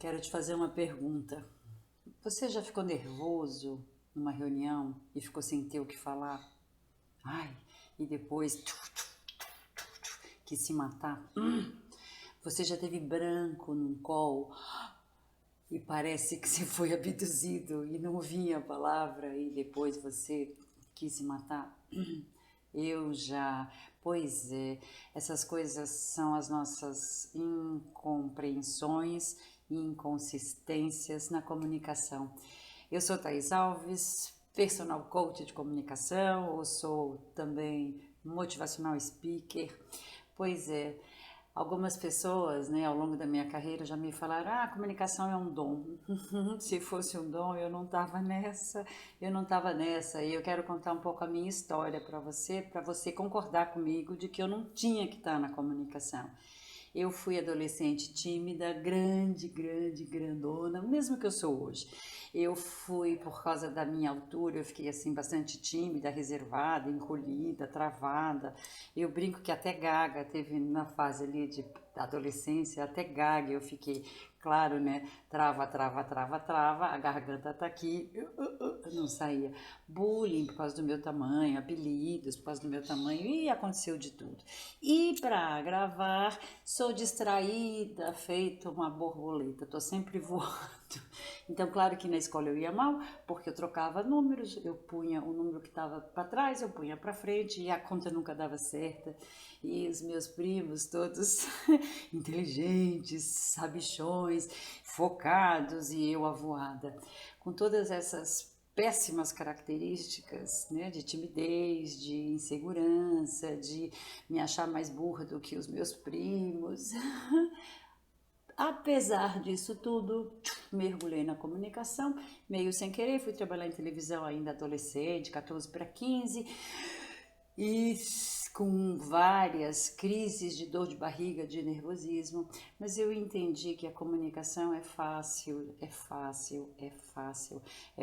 Quero te fazer uma pergunta. Você já ficou nervoso numa reunião e ficou sem ter o que falar? Ai, e depois quis se matar? Você já teve branco num call e parece que você foi abduzido e não vinha a palavra e depois você quis se matar? Eu já. Pois é, essas coisas são as nossas incompreensões e inconsistências na comunicação. Eu sou Thais Alves, personal coach de comunicação, ou sou também motivacional speaker. Pois é, algumas pessoas, né, ao longo da minha carreira já me falaram: ah, a comunicação é um dom. Se fosse um dom, eu não estava nessa, eu não estava nessa. E eu quero contar um pouco a minha história para você concordar comigo de que eu não tinha que estar na comunicação. Eu fui adolescente tímida, grandona, mesmo que eu sou hoje. Eu fui, por causa da minha altura, eu fiquei assim bastante tímida, reservada, encolhida, travada. Eu brinco que até gaga, teve na fase ali de adolescência, até gaga eu fiquei, claro, né? Trava, a garganta tá aqui, não saía. Bullying por causa do meu tamanho, apelidos por causa do meu tamanho, e aconteceu de tudo. E para gravar, sou distraída, feito uma borboleta, tô sempre voando. Então, claro que na escola eu ia mal, porque eu trocava números, eu punha o número que estava para trás, eu punha para frente e a conta nunca dava certa. E os meus primos, todos inteligentes, sabichões, focados e eu avoada. Com todas essas péssimas características, né, de timidez, de insegurança, de me achar mais burra do que os meus primos. Apesar disso tudo, mergulhei na comunicação, meio sem querer, fui trabalhar em televisão ainda adolescente, 14 para 15, e com várias crises de dor de barriga, de nervosismo, mas eu entendi que a comunicação é fácil, é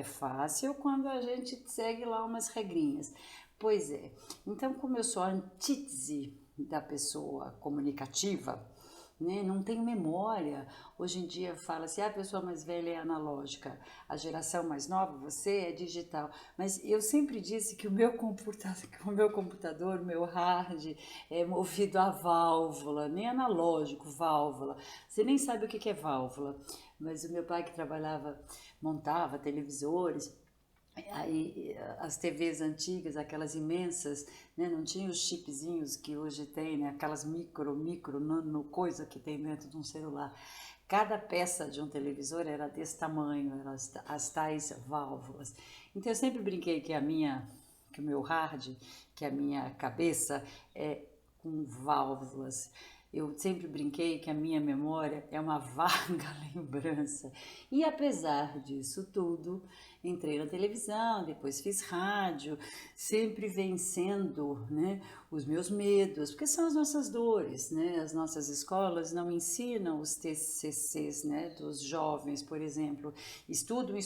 fácil quando a gente segue lá umas regrinhas. Pois é, então como eu sou a antítese da pessoa comunicativa, né? Não tenho memória. Hoje em dia fala-se, a pessoa mais velha é analógica, a geração mais nova, você é digital. Mas eu sempre disse que o meu hard é movido a válvula, nem analógico, válvula. Você nem sabe o que é válvula, mas o meu pai que trabalhava, montava televisores, aí as TVs antigas, aquelas imensas, né, não tinha os chipzinhos que hoje tem, né, aquelas nano coisa que tem dentro de um celular. Cada peça de um televisor era desse tamanho, eram as tais válvulas. Então eu sempre brinquei que o meu hard, que a minha cabeça é com válvulas. Eu sempre brinquei que a minha memória é uma vaga lembrança. E apesar disso tudo, entrei na televisão, depois fiz rádio, sempre vencendo, né, os meus medos, porque são as nossas dores, né? As nossas escolas não ensinam os TCCs, né, dos jovens, por exemplo. Estudam e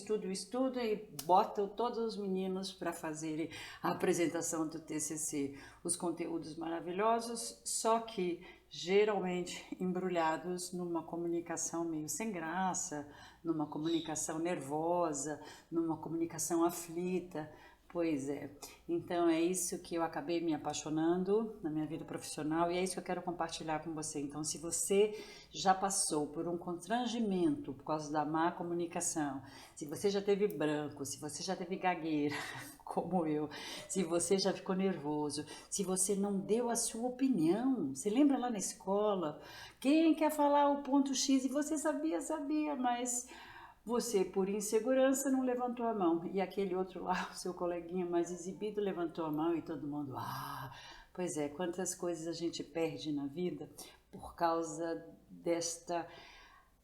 botam todos os meninos para fazerem a apresentação do TCC. Os conteúdos maravilhosos, só que geralmente embrulhados numa comunicação meio sem graça, numa comunicação nervosa, numa comunicação aflita. Pois é, então é isso que eu acabei me apaixonando na minha vida profissional e é isso que eu quero compartilhar com você. Então, se você já passou por um constrangimento por causa da má comunicação, se você já teve branco, se você já teve gagueira, como eu, se você já ficou nervoso, se você não deu a sua opinião, você lembra lá na escola, quem quer falar o ponto X e você sabia, mas você, por insegurança, não levantou a mão. E aquele outro lá, o seu coleguinha mais exibido, levantou a mão e todo mundo, ah, pois é, quantas coisas a gente perde na vida por causa desta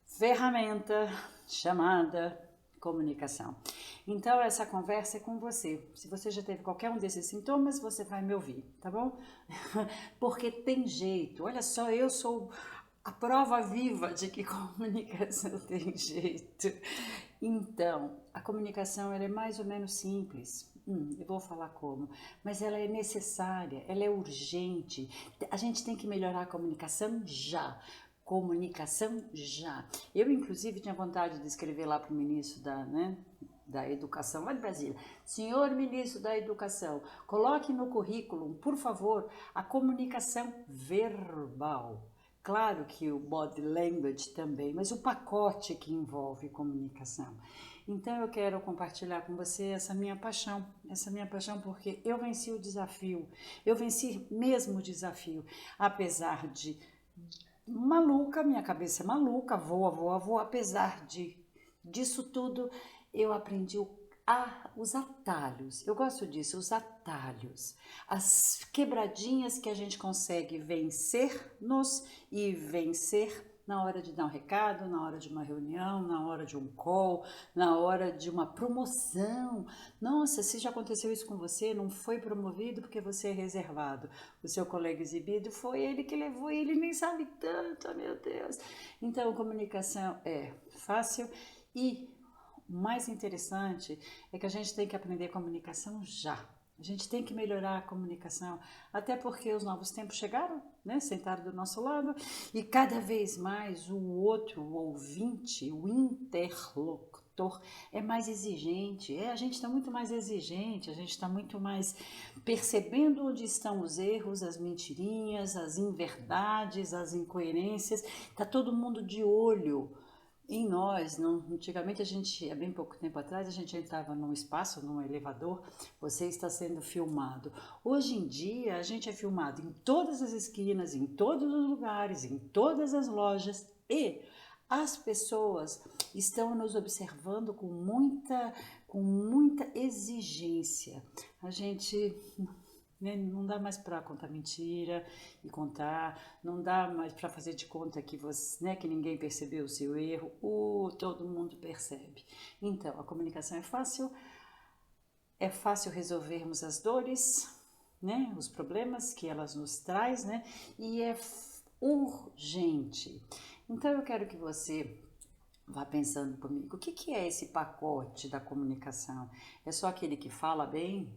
ferramenta chamada comunicação. Então, essa conversa é com você. Se você já teve qualquer um desses sintomas, você vai me ouvir, tá bom? Porque tem jeito. Olha só, eu sou a prova viva de que comunicação tem jeito. Então, a comunicação ela é mais ou menos simples. Eu vou falar como, mas ela é necessária, ela é urgente. A gente tem que melhorar a comunicação já. Comunicação já. Eu, inclusive, tinha vontade de escrever lá para o ministro da Educação, lá de Brasília. Senhor ministro da Educação, coloque no currículo, por favor, a comunicação verbal. Claro que o body language também, mas o pacote que envolve comunicação. Então eu quero compartilhar com você essa minha paixão porque eu venci o desafio, eu venci mesmo o desafio, apesar de maluca, minha cabeça é maluca, voa, apesar disso tudo, eu aprendi os atalhos, eu gosto disso, os atalhos, as quebradinhas que a gente consegue vencer-nos e vencer na hora de dar um recado, na hora de uma reunião, na hora de um call, na hora de uma promoção. Nossa, se já aconteceu isso com você, não foi promovido porque você é reservado. O seu colega exibido foi ele que levou e ele nem sabe tanto, meu Deus. Então, comunicação é fácil e o mais interessante é que a gente tem que aprender comunicação já. A gente tem que melhorar a comunicação, até porque os novos tempos chegaram, né? Sentaram do nosso lado e cada vez mais o outro, o ouvinte, o interlocutor é mais exigente. A gente está muito mais exigente, a gente está muito mais percebendo onde estão os erros, as mentirinhas, as inverdades, as incoerências. Está todo mundo de olho em nós. Antigamente há bem pouco tempo atrás, a gente entrava num espaço, num elevador, você está sendo filmado. Hoje em dia, a gente é filmado em todas as esquinas, em todos os lugares, em todas as lojas e as pessoas estão nos observando com muita exigência. A gente... Não dá mais para contar mentira e contar, não dá mais para fazer de conta que você, que ninguém percebeu o seu erro, todo mundo percebe. Então, a comunicação é fácil resolvermos as dores, os problemas que elas nos traz, e é urgente. Então, eu quero que você vá pensando comigo, o que é esse pacote da comunicação? É só aquele que fala bem,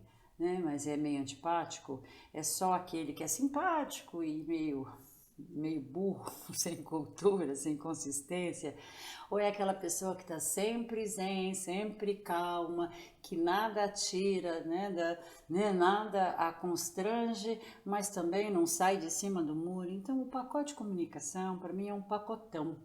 mas é meio antipático? É só aquele que é simpático e meio burro, sem cultura, sem consistência? Ou é aquela pessoa que está sempre zen, sempre calma, que nada atira, nada a constrange, mas também não sai de cima do muro? Então, o pacote de comunicação, para mim, é um pacotão.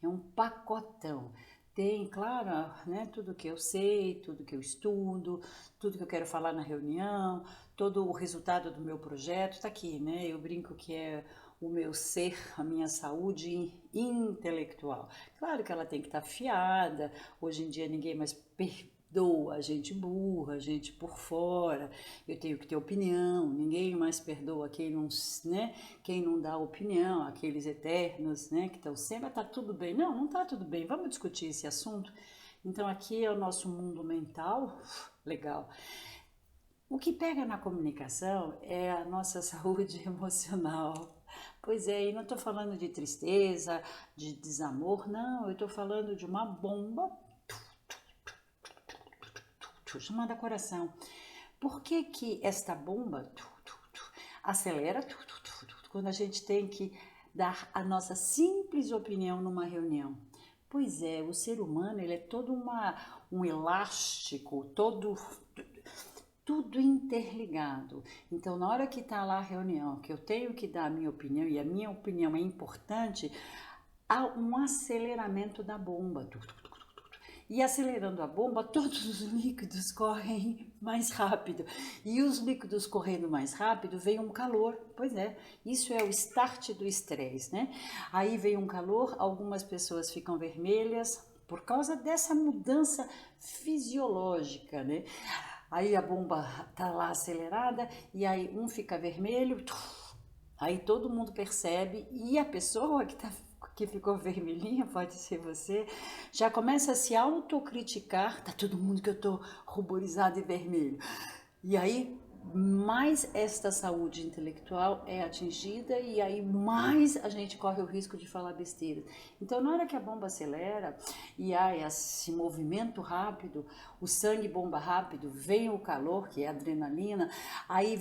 É um pacotão. Tem, claro, tudo que eu sei, tudo que eu estudo, tudo que eu quero falar na reunião, todo o resultado do meu projeto está aqui, Eu brinco que é o meu ser, a minha saúde intelectual. Claro que ela tem que estar afiada, hoje em dia ninguém mais perdoa a gente burra, a gente por fora, eu tenho que ter opinião, ninguém mais perdoa quem não dá opinião, aqueles eternos, que estão sempre, tá tudo bem. Não tá tudo bem, vamos discutir esse assunto. Então aqui é o nosso mundo mental, legal. O que pega na comunicação é a nossa saúde emocional. Pois é, e não estou falando de tristeza, de desamor, não, eu estou falando de uma bomba chamada coração. Por que esta bomba acelera quando a gente tem que dar a nossa simples opinião numa reunião? Pois é, o ser humano ele é todo um elástico, tudo interligado. Então, na hora que está lá a reunião, que eu tenho que dar a minha opinião, e a minha opinião é importante, há um aceleramento da bomba. E acelerando a bomba, todos os líquidos correm mais rápido. E os líquidos correndo mais rápido, vem um calor. Pois é, isso é o start do estresse, Aí vem um calor, algumas pessoas ficam vermelhas por causa dessa mudança fisiológica, Aí a bomba tá lá acelerada e aí um fica vermelho, aí todo mundo percebe e a pessoa que ficou vermelhinha, pode ser você, já começa a se autocriticar, tá todo mundo que eu tô ruborizado e vermelho. E aí mais esta saúde intelectual é atingida e aí mais a gente corre o risco de falar besteira. Então, na hora que a bomba acelera e há esse movimento rápido, o sangue bomba rápido, vem o calor, que é a adrenalina, aí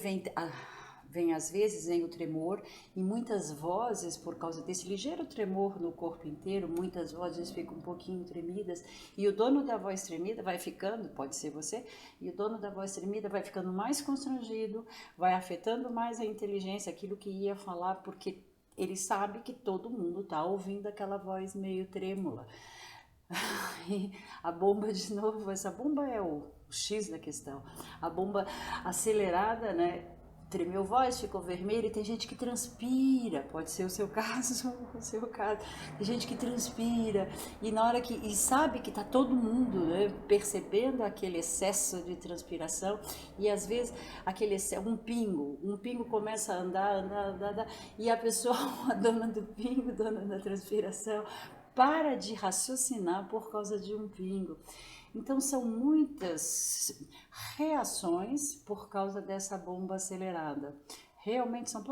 Vem às vezes, vem o tremor, e muitas vozes, por causa desse ligeiro tremor no corpo inteiro, muitas vozes ficam um pouquinho tremidas, e o dono da voz tremida vai ficando, pode ser você, e o dono da voz tremida vai ficando mais constrangido, vai afetando mais a inteligência, aquilo que ia falar, porque ele sabe que todo mundo está ouvindo aquela voz meio trêmula. E a bomba, de novo, essa bomba é o X da questão. A bomba acelerada, né? Tremeu voz, ficou vermelho, e tem gente que transpira, pode ser o seu caso, o seu caso. Tem gente que transpira e na hora que e sabe que tá todo mundo, né, percebendo aquele excesso de transpiração, e às vezes aquele um pingo começa a andar, e a pessoa, a dona do pingo, dona da transpiração, para de raciocinar por causa de um pingo. Então são muitas reações por causa dessa bomba acelerada. Realmente são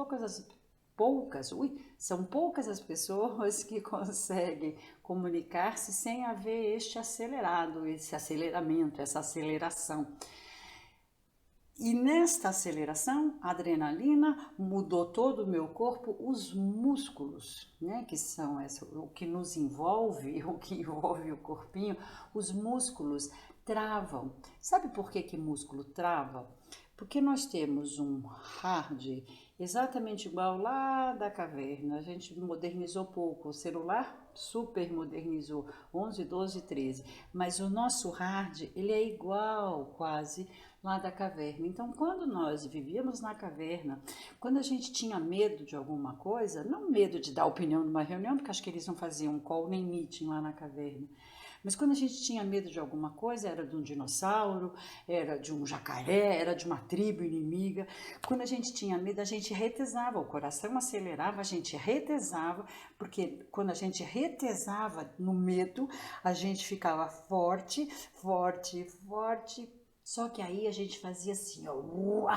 são poucas as pessoas que conseguem comunicar-se sem haver este acelerado, esse aceleramento, essa aceleração. E nesta aceleração, a adrenalina mudou todo o meu corpo, os músculos, né, que são o que nos envolve, o que envolve o corpinho, os músculos travam. Sabe por que músculo trava? Porque nós temos um hard exatamente igual lá da caverna. A gente modernizou pouco, o celular super modernizou, 11, 12, 13. Mas o nosso hard, ele é igual quase lá da caverna. Então, quando nós vivíamos na caverna, quando a gente tinha medo de alguma coisa, não medo de dar opinião numa reunião, porque acho que eles não faziam call nem meeting lá na caverna, mas quando a gente tinha medo de alguma coisa, era de um dinossauro, era de um jacaré, era de uma tribo inimiga. Quando a gente tinha medo, a gente retesava, o coração acelerava, a gente retesava, porque quando a gente retesava no medo, a gente ficava forte, forte, forte. Só que aí a gente fazia assim, ó,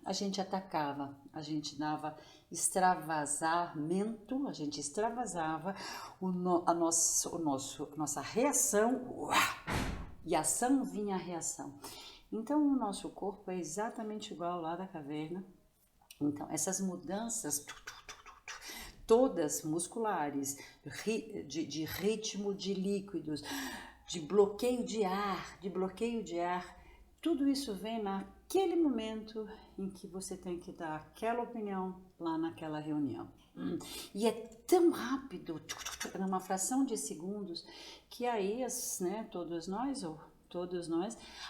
a gente atacava, a gente dava extravasamento, a gente extravasava nossa reação, e ação vinha a reação. Então o nosso corpo é exatamente igual lá da caverna. Então essas mudanças todas musculares, de ritmo de líquidos, de bloqueio de ar, tudo isso vem naquele momento em que você tem que dar aquela opinião lá naquela reunião. E é tão rápido, numa fração de segundos, que aí, né, todos nós,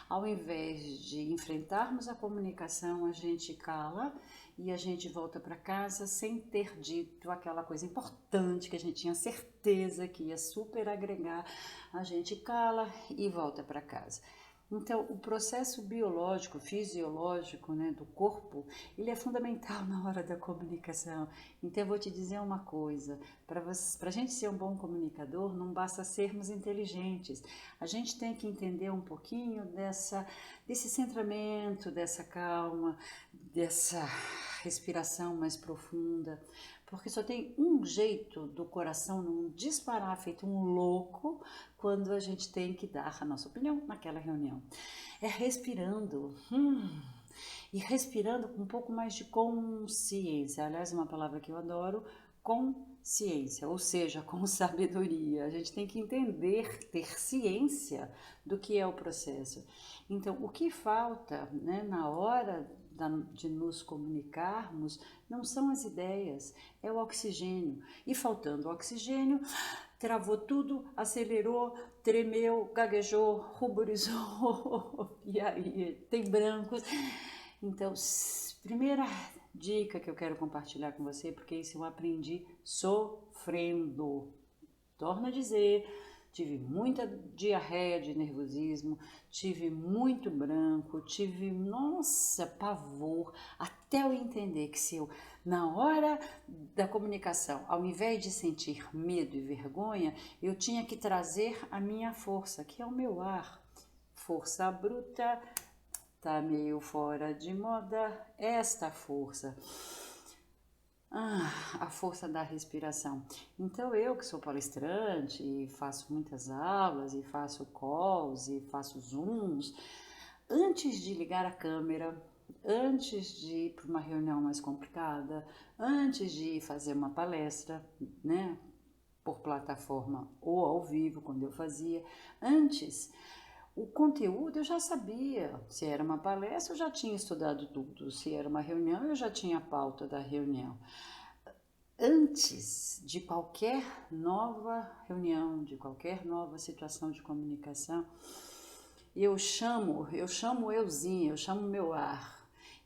ao invés de enfrentarmos a comunicação, a gente cala e a gente volta para casa sem ter dito aquela coisa importante que a gente tinha certeza que ia super agregar. A gente cala e volta para casa. Então, o processo biológico, fisiológico, né, do corpo, ele é fundamental na hora da comunicação. Então, eu vou te dizer uma coisa, para a gente ser um bom comunicador, não basta sermos inteligentes, a gente tem que entender um pouquinho desse centramento, dessa calma, dessa respiração mais profunda, porque só tem um jeito do coração não disparar feito um louco quando a gente tem que dar a nossa opinião naquela reunião. É respirando, e respirando com um pouco mais de consciência. Aliás, uma palavra que eu adoro, consciência, ou seja, com sabedoria. A gente tem que entender, ter ciência do que é o processo. Então, o que falta, né, na hora de nos comunicarmos não são as ideias, é o oxigênio. E faltando oxigênio, travou tudo, acelerou, tremeu, gaguejou, ruborizou, e aí tem brancos. Então, primeira dica que eu quero compartilhar com você, porque isso eu aprendi sofrendo. Torno a dizer, tive muita diarreia de nervosismo, tive muito branco, tive, nossa, pavor, até eu entender que se eu, na hora da comunicação, ao invés de sentir medo e vergonha, eu tinha que trazer a minha força, que é o meu ar. Força bruta, tá meio fora de moda, esta força. A força da respiração. Então eu que sou palestrante e faço muitas aulas e faço calls e faço zooms, antes de ligar a câmera, antes de ir para uma reunião mais complicada, antes de ir fazer uma palestra, né, por plataforma ou ao vivo, quando eu fazia, antes, o conteúdo eu já sabia. Se era uma palestra, eu já tinha estudado tudo. Se era uma reunião, eu já tinha a pauta da reunião. Antes de qualquer nova reunião, de qualquer nova situação de comunicação, eu chamo euzinho, eu chamo meu ar.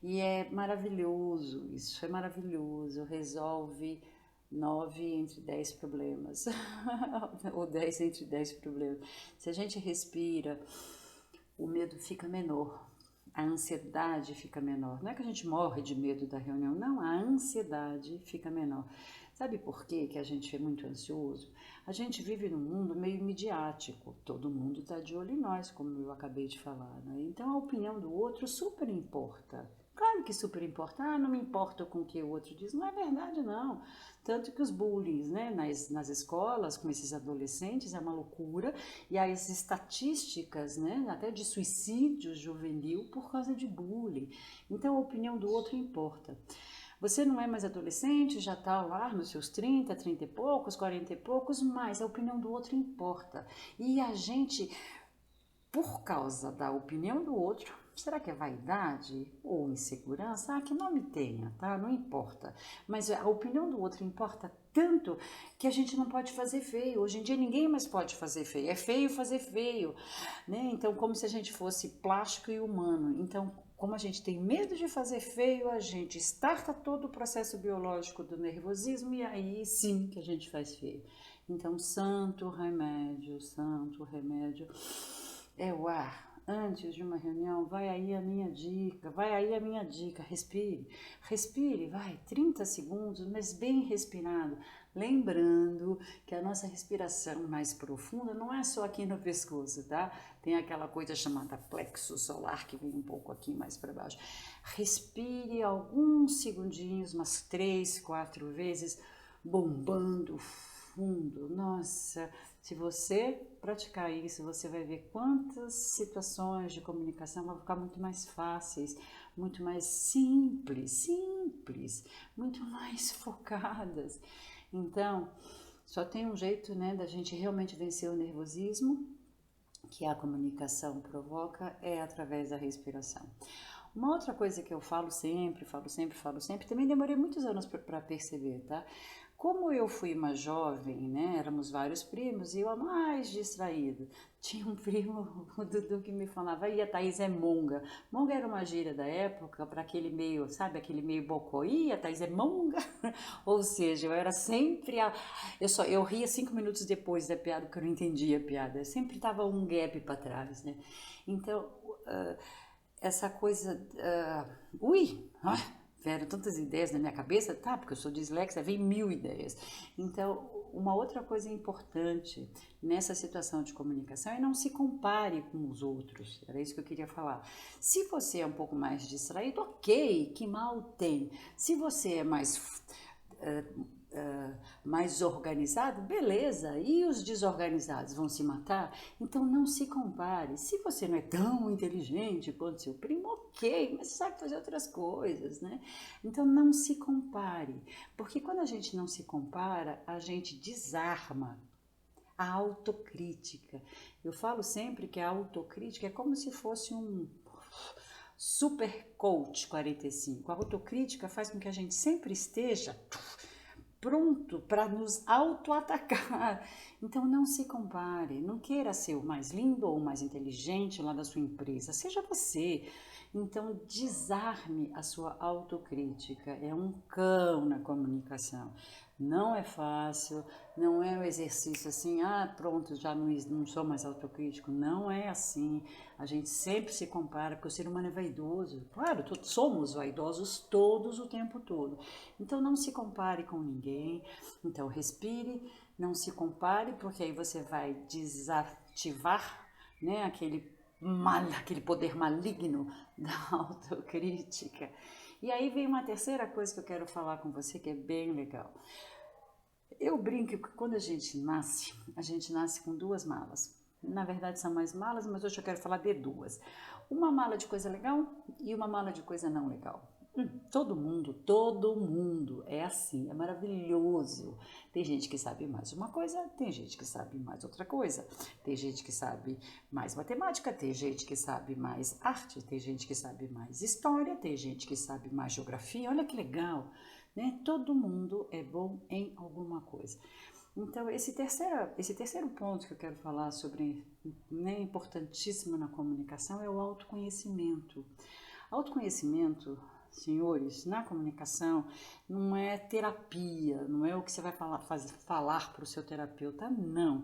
E é maravilhoso isso, é maravilhoso, resolve 9 entre 10 problemas, ou 10 entre 10 problemas. Se a gente respira, o medo fica menor, a ansiedade fica menor. Não é que a gente morre de medo da reunião, não, a ansiedade fica menor. Sabe por quê que a gente é muito ansioso? A gente vive num mundo meio midiático, todo mundo está de olho em nós, como eu acabei de falar, né? Então a opinião do outro super importa. Claro que super importa, não me importa com o que o outro diz, não é verdade não. Tanto que os bullies, né, nas escolas, com esses adolescentes, é uma loucura, e as estatísticas, né, até de suicídio juvenil por causa de bullying. Então a opinião do outro importa. Você não é mais adolescente, já está lá nos seus 30, 30 e poucos, 40 e poucos, mas a opinião do outro importa. E a gente, por causa da opinião do outro, será que é vaidade ou insegurança? Ah, que nome tenha, tá? Não importa. Mas a opinião do outro importa tanto que a gente não pode fazer feio. Hoje em dia ninguém mais pode fazer feio. É feio fazer feio, né? Então, como se a gente fosse plástico e humano. Então, como a gente tem medo de fazer feio, a gente starta todo o processo biológico do nervosismo e aí sim que a gente faz feio. Então, santo remédio é o ar. Antes de uma reunião, vai aí a minha dica, respire, vai, 30 segundos, mas bem respirado. Lembrando que a nossa respiração mais profunda não é só aqui no pescoço, tá? Tem aquela coisa chamada plexo solar que vem um pouco aqui mais para baixo. Respire alguns segundinhos, umas 3, 4 vezes, bombando fundo. Nossa, se você praticar isso, você vai ver quantas situações de comunicação vão ficar muito mais fáceis, muito mais simples, muito mais focadas. Então, só tem um jeito, né, da gente realmente vencer o nervosismo, que a comunicação provoca, é através da respiração. Uma outra coisa que eu falo sempre, também demorei muitos anos para perceber, tá? Como eu fui uma jovem, né, éramos vários primos e eu a mais distraída. Tinha um primo, o Dudu, que me falava, e a Thaís é monga. Monga era uma gíria da época para aquele meio, sabe, aquele meio bocó. E a Thaís é monga. Ou seja, eu era sempre eu ria 5 minutos depois da piada porque eu não entendia a piada. Eu sempre tava um gap para trás, né? Então, essa coisa, vieram tantas ideias na minha cabeça, tá, porque eu sou dislexa, vem 1000 ideias. Então, uma outra coisa importante nessa situação de comunicação é não se compare com os outros, era isso que eu queria falar. Se você é um pouco mais distraído, ok, que mal tem. Se você é mais organizado, beleza, e os desorganizados vão se matar? Então não se compare. Se você não é tão inteligente quanto seu primo, ok, mas sabe fazer outras coisas, né? Então não se compare, porque quando a gente não se compara, a gente desarma a autocrítica. Eu falo sempre que a autocrítica é como se fosse um super coach 45. A autocrítica faz com que a gente sempre esteja pronto para nos auto-atacar. Então não se compare, não queira ser o mais lindo ou o mais inteligente lá da sua empresa, seja você. Então desarme a sua autocrítica, é um cão na comunicação. Não é fácil, não é um exercício assim, pronto, já não sou mais autocrítico. Não é assim. A gente sempre se compara, porque o ser humano é vaidoso. Claro, somos vaidosos todos o tempo todo. Então não se compare com ninguém. Então respire, não se compare, porque aí você vai desativar, né, aquele poder maligno da autocrítica. E aí vem uma terceira coisa que eu quero falar com você, que é bem legal. Eu brinco que quando a gente nasce com 2 malas. Na verdade são mais malas, mas hoje eu quero falar de duas. Uma mala de coisa legal e uma mala de coisa não legal. Todo mundo é assim, é maravilhoso. Tem gente que sabe mais uma coisa, tem gente que sabe mais outra coisa. Tem gente que sabe mais matemática, tem gente que sabe mais arte, tem gente que sabe mais história, tem gente que sabe mais geografia. Olha que legal, né? Todo mundo é bom em alguma coisa. Então, esse terceiro ponto que eu quero falar sobre, né, importantíssimo na comunicação, é o autoconhecimento. Autoconhecimento, senhores, na comunicação, não é terapia, não é o que você vai falar para o seu terapeuta, não.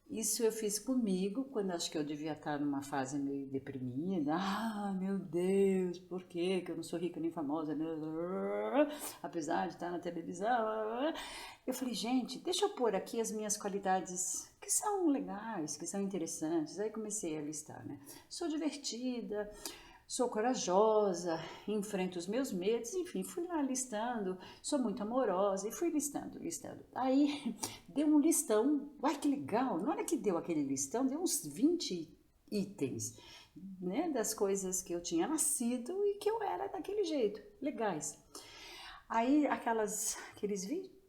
Isso eu fiz comigo, quando acho que eu devia estar numa fase meio deprimida. Ah, meu Deus, por quê? Que eu não sou rica nem famosa, apesar de estar na televisão. Eu falei, gente, deixa eu pôr aqui as minhas qualidades que são legais, que são interessantes. Aí comecei a listar, né? Sou divertida, sou corajosa, enfrento os meus medos, enfim, fui lá listando, sou muito amorosa e fui listando. Aí deu um listão, uai que legal, na hora que deu aquele listão, deu uns 20 itens, né, das coisas que eu tinha nascido e que eu era daquele jeito, legais. Aí aqueles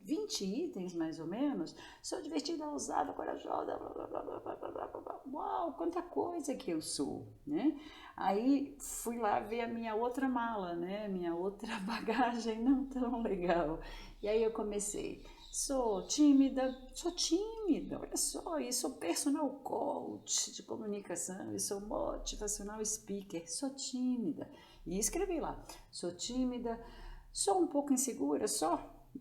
20 itens mais ou menos, sou divertida, ousada, corajosa, blá, blá, blá, blá, blá, blá, blá, blá. Uau, quanta coisa que eu sou, né? Aí fui lá ver a minha outra mala, né? Minha outra bagagem não tão legal. E aí eu comecei, sou tímida, olha só, e sou personal coach de comunicação, e sou motivacional speaker, sou tímida. E escrevi lá, sou tímida, sou um pouco insegura,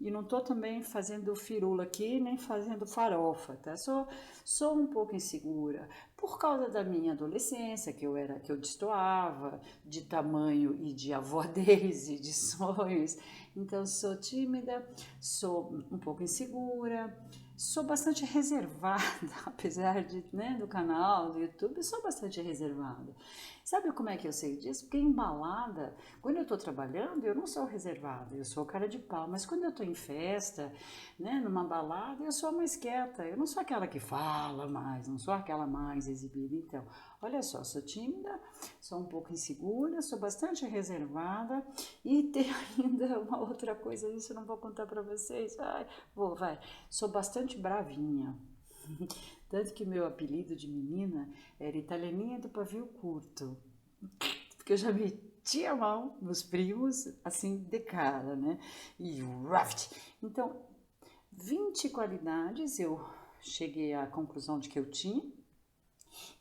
e não estou também fazendo firula aqui, nem fazendo farofa, tá? Sou um pouco insegura por causa da minha adolescência, que eu destoava de tamanho e de avódez e de sonhos. Então, sou tímida, sou um pouco insegura, sou bastante reservada, apesar de, né, do canal, do YouTube, sou bastante reservada. Sabe como é que eu sei disso? Porque em balada, quando eu estou trabalhando, eu não sou reservada, eu sou cara de pau. Mas quando eu estou em festa, né, numa balada, eu sou mais quieta. Eu não sou aquela que fala mais, não sou aquela mais exibida. Então, olha só, sou tímida, sou um pouco insegura, sou bastante reservada e tem ainda uma outra coisa, isso eu não vou contar para vocês. Vai. Sou bastante bravinha. Tanto que meu apelido de menina era Italianinha do Pavio Curto, porque eu já metia a mão nos primos, assim, de cara, né? E raft. Então, 20 qualidades eu cheguei à conclusão de que eu tinha,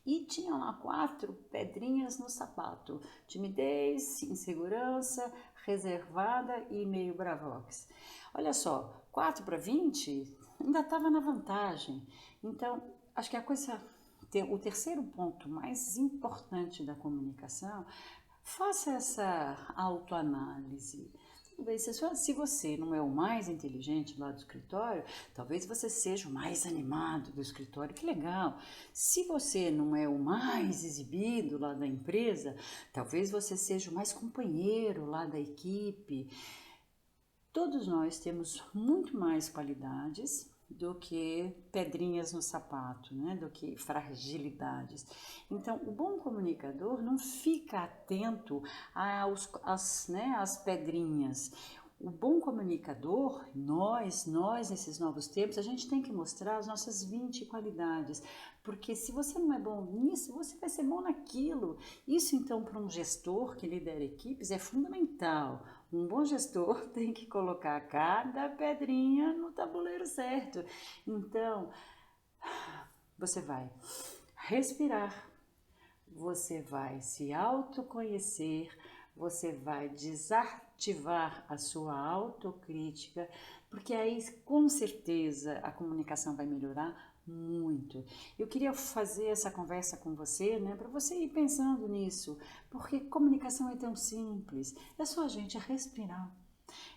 e tinha lá 4 pedrinhas no sapato: timidez, insegurança, reservada e meio bravox. Olha só, 4 para 20 ainda estava na vantagem. Então, acho que o terceiro ponto mais importante da comunicação, faça essa autoanálise. Se você não é o mais inteligente lá do escritório, talvez você seja o mais animado do escritório, que legal. Se você não é o mais exibido lá da empresa, talvez você seja o mais companheiro lá da equipe. Todos nós temos muito mais qualidades do que pedrinhas no sapato, né? Do que fragilidades. Então, o bom comunicador não fica atento às pedrinhas. O bom comunicador, nós nesses novos tempos, a gente tem que mostrar as nossas 20 qualidades, porque se você não é bom nisso, você vai ser bom naquilo. Isso, então, para um gestor que lidera equipes é fundamental. Um bom gestor tem que colocar cada pedrinha no tabuleiro certo. Então, você vai respirar, você vai se autoconhecer, você vai desativar a sua autocrítica, porque aí com certeza a comunicação vai melhorar muito. Eu queria fazer essa conversa com você, né, para você ir pensando nisso, porque comunicação é tão simples, é só a gente respirar.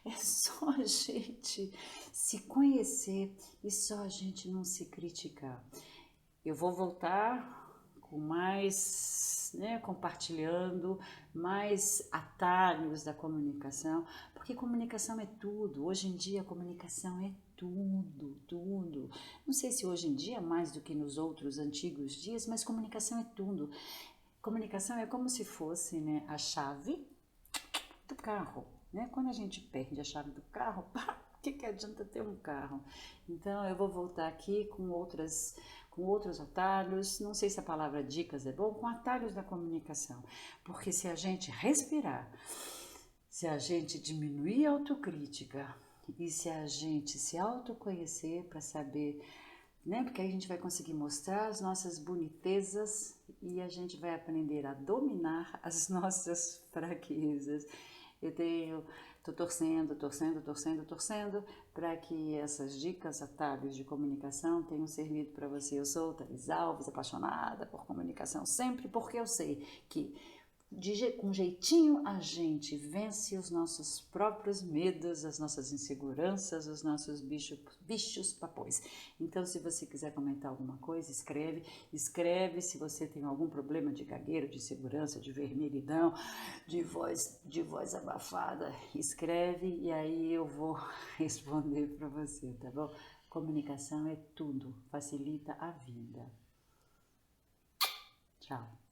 É só a gente se conhecer e só a gente não se criticar. Eu vou voltar com mais, né, compartilhando mais atalhos da comunicação, porque comunicação é tudo. Hoje em dia, a comunicação é tudo, tudo. Não sei se hoje em dia, mais do que nos outros antigos dias, mas comunicação é tudo. Comunicação é como se fosse, né, a chave do carro, né? Quando a gente perde a chave do carro, o que adianta ter um carro? Então eu vou voltar aqui com outros atalhos, não sei se a palavra dicas é bom, com atalhos da comunicação, porque se a gente respirar, se a gente diminuir a autocrítica e se a gente se autoconhecer para saber, né? Porque aí a gente vai conseguir mostrar as nossas bonitezas e a gente vai aprender a dominar as nossas fraquezas. Tô torcendo para que essas dicas, atalhos de comunicação tenham servido para você. Eu sou Thaís Alves, apaixonada por comunicação sempre, porque eu sei que com jeitinho a gente vence os nossos próprios medos, as nossas inseguranças, os nossos bichos papões. Então, se você quiser comentar alguma coisa, escreve. Se você tem algum problema de gagueira, de insegurança, de vermelhidão, de voz abafada, escreve e aí eu vou responder para você, tá bom? Comunicação é tudo, facilita a vida. Tchau.